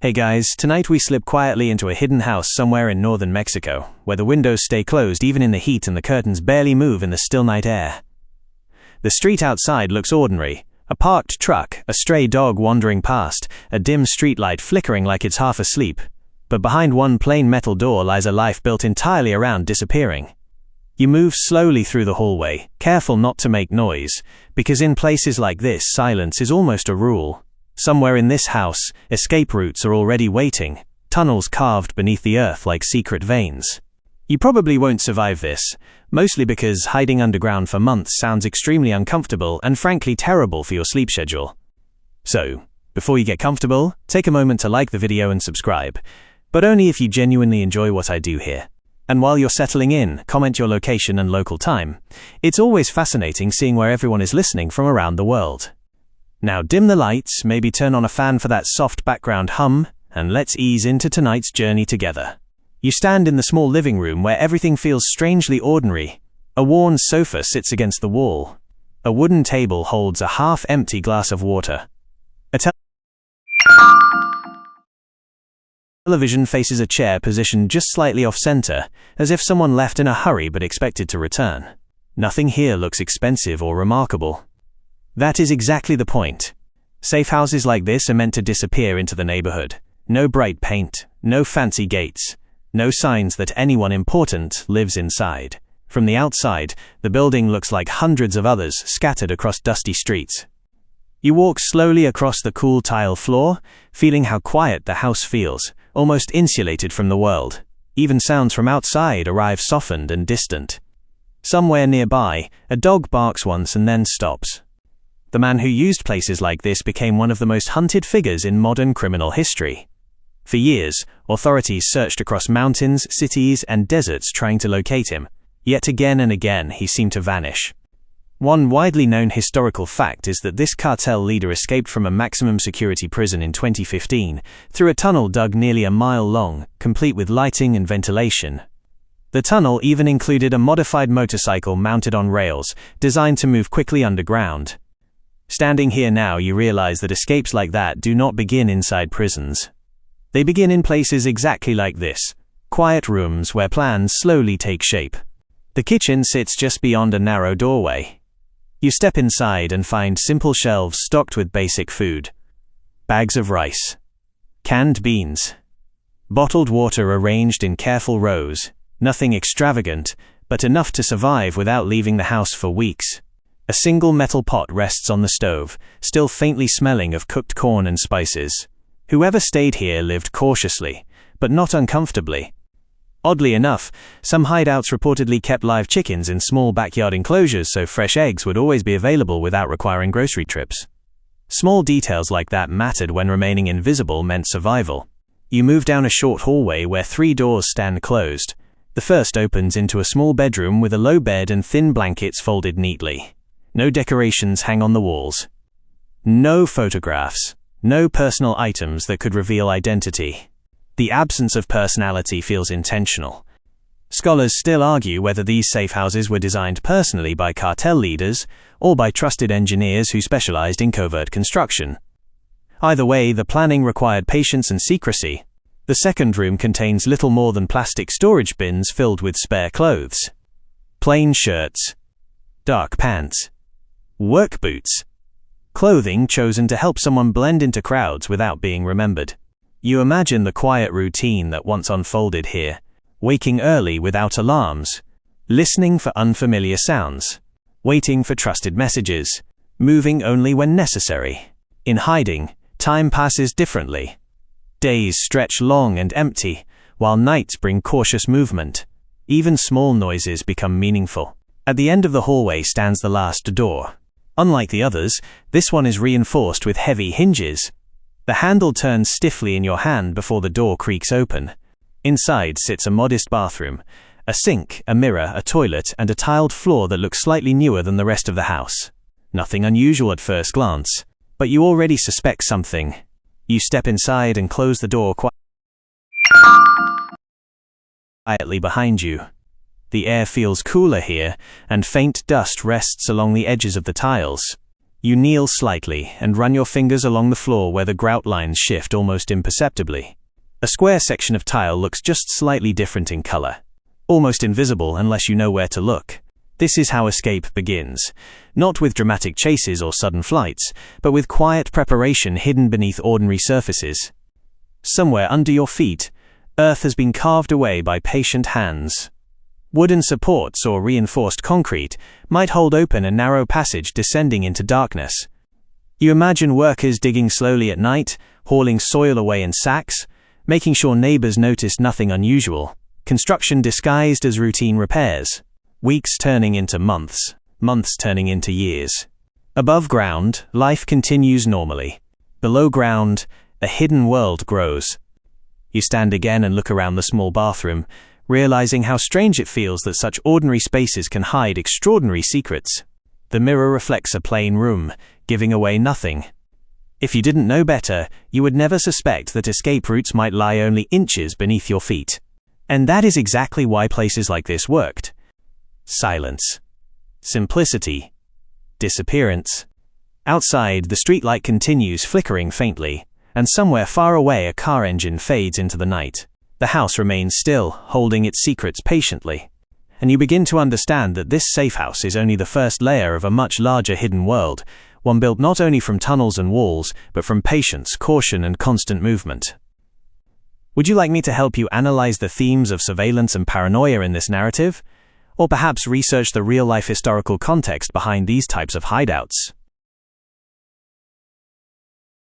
Hey guys, tonight we slip quietly into a hidden house somewhere in northern Mexico, where the windows stay closed even in the heat and the curtains barely move in the still night air. The street outside looks ordinary. A parked truck, a stray dog wandering past, a dim streetlight flickering like it's half asleep. But behind one plain metal door lies a life built entirely around disappearing. You move slowly through the hallway, careful not to make noise, because in places like this, silence is almost a rule. Somewhere in this house, escape routes are already waiting, tunnels carved beneath the earth like secret veins. You probably won't survive this, mostly because hiding underground for months sounds extremely uncomfortable and frankly terrible for your sleep schedule. So, before you get comfortable, take a moment to like the video and subscribe, but only if you genuinely enjoy what I do here. And while you're settling in, comment your location and local time. It's always fascinating seeing where everyone is listening from around the world. Now dim the lights, maybe turn on a fan for that soft background hum, and let's ease into tonight's journey together. You stand in the small living room where everything feels strangely ordinary. A worn sofa sits against the wall. A wooden table holds a half-empty glass of water. A television faces a chair positioned just slightly off-center, as if someone left in a hurry but expected to return. Nothing here looks expensive or remarkable. That is exactly the point. Safe houses like this are meant to disappear into the neighborhood. No bright paint, no fancy gates, no signs that anyone important lives inside. From the outside, the building looks like hundreds of others scattered across dusty streets. You walk slowly across the cool tile floor, feeling how quiet the house feels, almost insulated from the world. Even sounds from outside arrive softened and distant. Somewhere nearby, a dog barks once and then stops. The man who used places like this became one of the most hunted figures in modern criminal history. For years, authorities searched across mountains, cities, and deserts trying to locate him. Yet again and again, he seemed to vanish. One widely known historical fact is that this cartel leader escaped from a maximum security prison in 2015 through a tunnel dug nearly a mile long, complete with lighting and ventilation. The tunnel even included a modified motorcycle mounted on rails, designed to move quickly underground. Standing here now, you realize that escapes like that do not begin inside prisons. They begin in places exactly like this, quiet rooms where plans slowly take shape. The kitchen sits just beyond a narrow doorway. You step inside and find simple shelves stocked with basic food. Bags of rice, canned beans, bottled water arranged in careful rows, nothing extravagant, but enough to survive without leaving the house for weeks. A single metal pot rests on the stove, still faintly smelling of cooked corn and spices. Whoever stayed here lived cautiously, but not uncomfortably. Oddly enough, some hideouts reportedly kept live chickens in small backyard enclosures so fresh eggs would always be available without requiring grocery trips. Small details like that mattered when remaining invisible meant survival. You move down a short hallway where 3 doors stand closed. The first opens into a small bedroom with a low bed and thin blankets folded neatly. No decorations hang on the walls. No photographs. No personal items that could reveal identity. The absence of personality feels intentional. Scholars still argue whether these safe houses were designed personally by cartel leaders or by trusted engineers who specialized in covert construction. Either way, the planning required patience and secrecy. The second room contains little more than plastic storage bins filled with spare clothes. Plain shirts, dark pants, work boots. Clothing chosen to help someone blend into crowds without being remembered. You imagine the quiet routine that once unfolded here, waking early without alarms, listening for unfamiliar sounds, waiting for trusted messages, moving only when necessary. In hiding, time passes differently. Days stretch long and empty, while nights bring cautious movement. Even small noises become meaningful. At the end of the hallway stands the last door. Unlike the others, this one is reinforced with heavy hinges. The handle turns stiffly in your hand before the door creaks open. Inside sits a modest bathroom, a sink, a mirror, a toilet, and a tiled floor that looks slightly newer than the rest of the house. Nothing unusual at first glance, but you already suspect something. You step inside and close the door quietly behind you. The air feels cooler here, and faint dust rests along the edges of the tiles. You kneel slightly and run your fingers along the floor where the grout lines shift almost imperceptibly. A square section of tile looks just slightly different in color, almost invisible unless you know where to look. This is how escape begins, not with dramatic chases or sudden flights, but with quiet preparation hidden beneath ordinary surfaces. Somewhere under your feet, earth has been carved away by patient hands. Wooden supports or reinforced concrete might hold open a narrow passage descending into darkness. You imagine workers digging slowly at night, hauling soil away in sacks, making sure neighbors noticed nothing unusual. Construction disguised as routine repairs. Weeks turning into months, months turning into years. Above ground, life continues normally. Below ground, a hidden world grows. You stand again and look around the small bathroom, realizing how strange it feels that such ordinary spaces can hide extraordinary secrets. The mirror reflects a plain room, giving away nothing. If you didn't know better, you would never suspect that escape routes might lie only inches beneath your feet. And that is exactly why places like this worked. Silence. Simplicity. Disappearance. Outside, the streetlight continues flickering faintly, and somewhere far away a car engine fades into the night. The house remains still, holding its secrets patiently. And you begin to understand that this safe house is only the first layer of a much larger hidden world, one built not only from tunnels and walls, but from patience, caution, and constant movement. Would you like me to help you analyze the themes of surveillance and paranoia in this narrative? Or perhaps research the real-life historical context behind these types of hideouts?